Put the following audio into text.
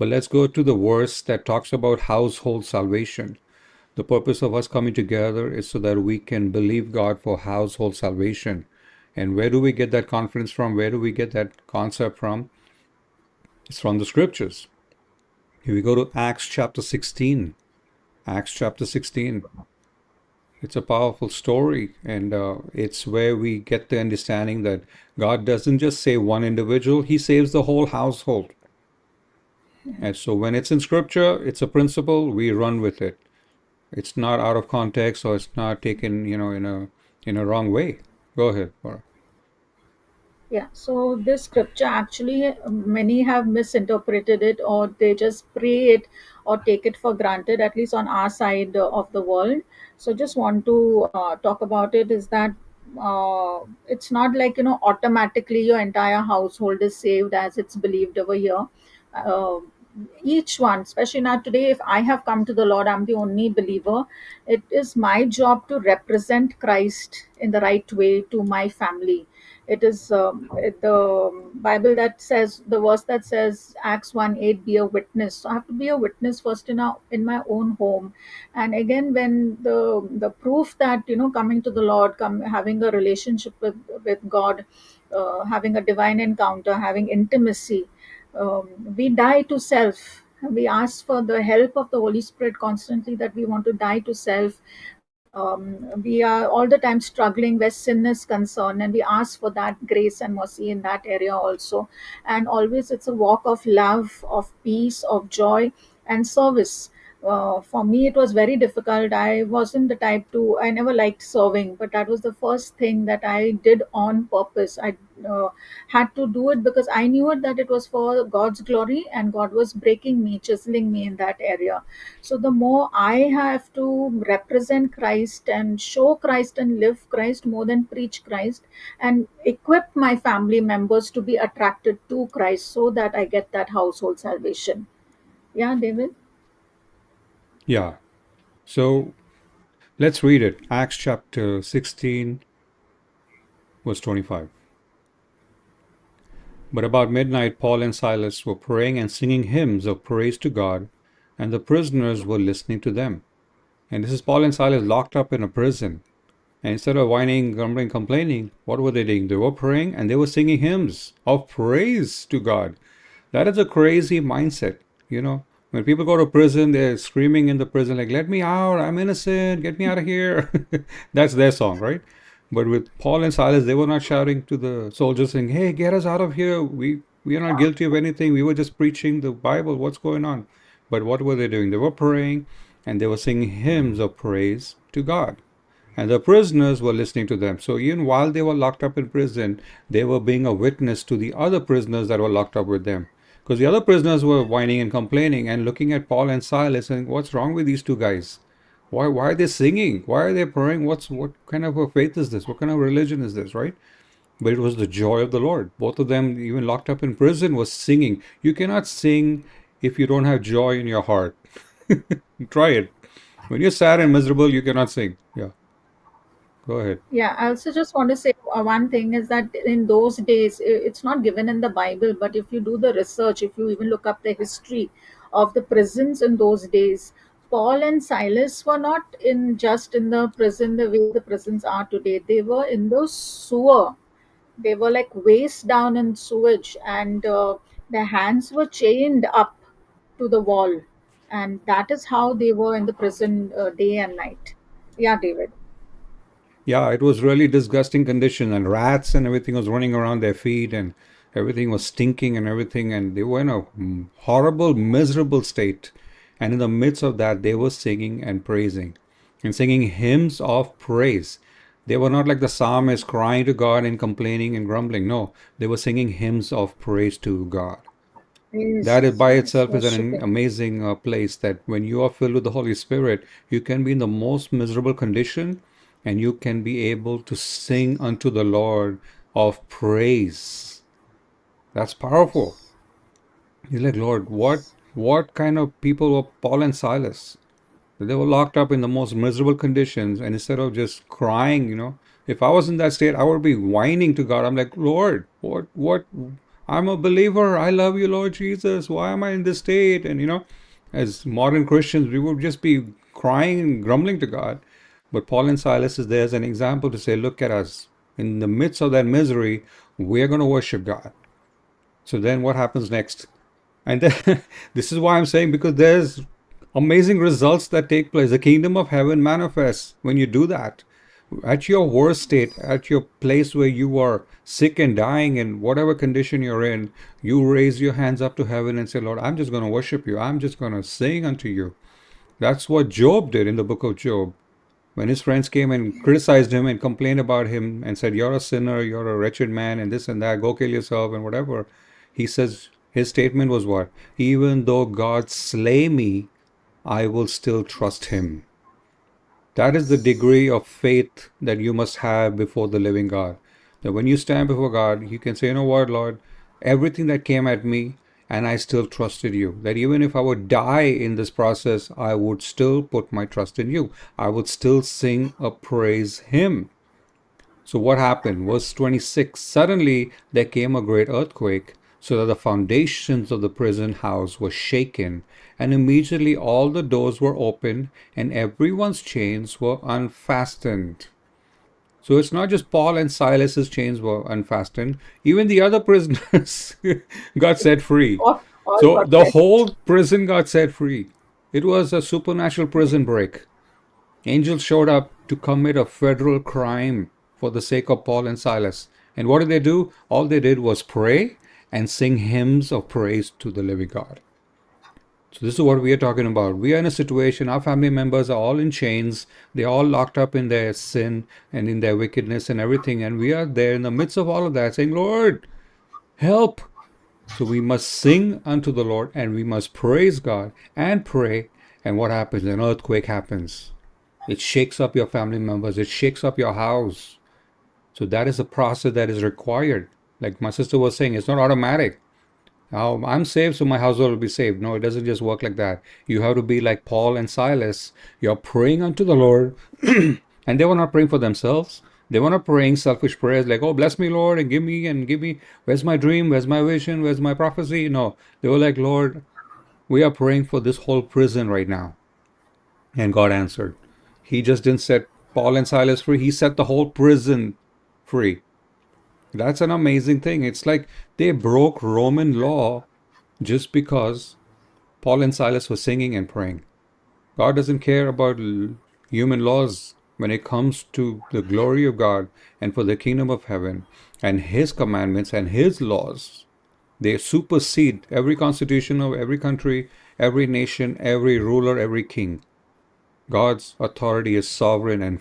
But let's go to the verse that talks about household salvation. The purpose of us coming together is so that we can believe God for household salvation. And where do we get that confidence from? Where do we get that concept from? It's from the scriptures. Here we go to Acts chapter 16. Acts chapter 16. It's a powerful story, and it's where we get the understanding that God doesn't just save one individual, He saves the whole household. And so when it's in scripture, it's a principle, we run with it. It's not out of context or it's not taken, in a wrong way. Go ahead, Laura. Yeah, so this scripture actually, many have misinterpreted it, or they just pray it or take it for granted, at least on our side of the world. So just want to talk about it is that it's not like, automatically your entire household is saved as it's believed over here. Uh, each one, especially now today, if I have come to the Lord, I'm the only believer. It is my job to represent Christ in the right way to my family. It is the Bible that says, the verse that says Acts 1:8, be a witness. So I have to be a witness first in my own home. And again, when the proof that, coming to the Lord, having a relationship with God, having a divine encounter, having intimacy, we die to self. We ask for the help of the Holy Spirit constantly, that we want to die to self. We are all the time struggling where sin is concerned, and we ask for that grace and mercy in that area also. And always it's a walk of love, of peace, of joy, and service. For me, it was very difficult. I wasn't the type to, I never liked serving, but that was the first thing that I did on purpose. I uh, had to do it because I knew it, that it was for God's glory, and God was breaking me, chiseling me in that area. So the more I have to represent Christ and show Christ and live Christ more than preach Christ, and equip my family members to be attracted to Christ, so that I get that household salvation. Yeah, David? Yeah. So let's read it. Acts chapter 16, verse 25. But about midnight, Paul and Silas were praying and singing hymns of praise to God, and the prisoners were listening to them. And this is Paul and Silas locked up in a prison. And instead of whining, grumbling, complaining, what were they doing? They were praying and they were singing hymns of praise to God. That is a crazy mindset, you know. When people go to prison, they're screaming in the prison, like, let me out, I'm innocent, get me out of here. That's their song, right? But with Paul and Silas, they were not shouting to the soldiers saying, hey, get us out of here. We are not guilty of anything. We were just preaching the Bible. What's going on? But what were they doing? They were praying and they were singing hymns of praise to God. And the prisoners were listening to them. So even while they were locked up in prison, they were being a witness to the other prisoners that were locked up with them. Because the other prisoners were whining and complaining and looking at Paul and Silas and what's wrong with these two guys? Why are they singing? Why are they praying? What kind of a faith is this? What kind of religion is this, right? But it was the joy of the Lord. Both of them, even locked up in prison, was singing. You cannot sing if you don't have joy in your heart. Try it. When you're sad and miserable, you cannot sing. Yeah, go ahead. Yeah, I also just want to say one thing is that in those days, it's not given in the Bible, but if you do the research, if you even look up the history of the prisons in those days, Paul and Silas were not in just in the prison the way the prisons are today. They were in the sewer. They were like waist down in sewage, and their hands were chained up to the wall, and that is how they were in the prison day and night. Yeah, David. Yeah, it was really disgusting condition, and rats and everything was running around their feet, and everything was stinking and everything, and they were in a horrible, miserable state. And in the midst of that, they were singing and praising, and singing hymns of praise. They were not like the psalmist crying to God and complaining and grumbling. No, they were singing hymns of praise to God. That is Yes, by yes, itself is an worshiping. amazing place that when you are filled with the Holy Spirit, you can be in the most miserable condition and you can be able to sing unto the Lord of praise. That's powerful. Yes. You're like, Lord, what Yes. what kind of people were Paul and Silas? They were locked up in the most miserable conditions, and instead of just crying, if I was in that state, I would be whining to God. I'm like, Lord, what? I'm a believer. I love you, Lord Jesus. Why am I in this state? And as modern Christians, we would just be crying and grumbling to God. But Paul and Silas is there as an example to say, look at us. In the midst of that misery, we're going to worship God. So then what happens next? And then, this is why I'm saying, because there's amazing results that take place. The kingdom of heaven manifests when you do that. At your worst state, at your place where you are sick and dying, in whatever condition you're in, you raise your hands up to heaven and say, Lord, I'm just going to worship you. I'm just going to sing unto you. That's what Job did in the book of Job. When his friends came and criticized him and complained about him and said, you're a sinner, you're a wretched man, and this and that, go kill yourself, and whatever, he says, his statement was what? Even though God slay me, I will still trust him. That is the degree of faith that you must have before the living God. That when you stand before God, you can say, you know what, Lord, everything that came at me, and I still trusted you. That even if I would die in this process, I would still put my trust in you. I would still sing a praise hymn. So what happened? Verse 26, suddenly there came a great earthquake, so that the foundations of the prison house were shaken, and immediately all the doors were opened, and everyone's chains were unfastened. So it's not just Paul and Silas's chains were unfastened, even the other prisoners got set free. All So got the set. whole prison got set free. It was a supernatural prison break. Angels showed up to commit a federal crime for the sake of Paul and Silas. And what did they do? All they did was pray and sing hymns of praise to the living God. So this is what we are talking about. We are in a situation, our family members are all in chains. They're all locked up in their sin and in their wickedness and everything. And we are there in the midst of all of that saying, Lord, help. So we must sing unto the Lord and we must praise God and pray. And what happens? An earthquake happens. It shakes up your family members. It shakes up your house. So that is a process that is required. Like my sister was saying, it's not automatic. Now, I'm saved, so my household will be saved. No, it doesn't just work like that. You have to be like Paul and Silas. You're praying unto the Lord, and they were not praying for themselves. They were not praying selfish prayers like, oh, bless me, Lord, and give me. Where's my dream? Where's my vision? Where's my prophecy? No, they were like, Lord, we are praying for this whole prison right now. And God answered. He just didn't set Paul and Silas free, he set the whole prison free. That's an amazing thing. It's like they broke Roman law just because Paul and Silas were singing and praying. God doesn't care about human laws when it comes to the glory of God and for the kingdom of heaven and his commandments and his laws. They supersede every constitution of every country, every nation, every ruler, every king. God's authority is sovereign and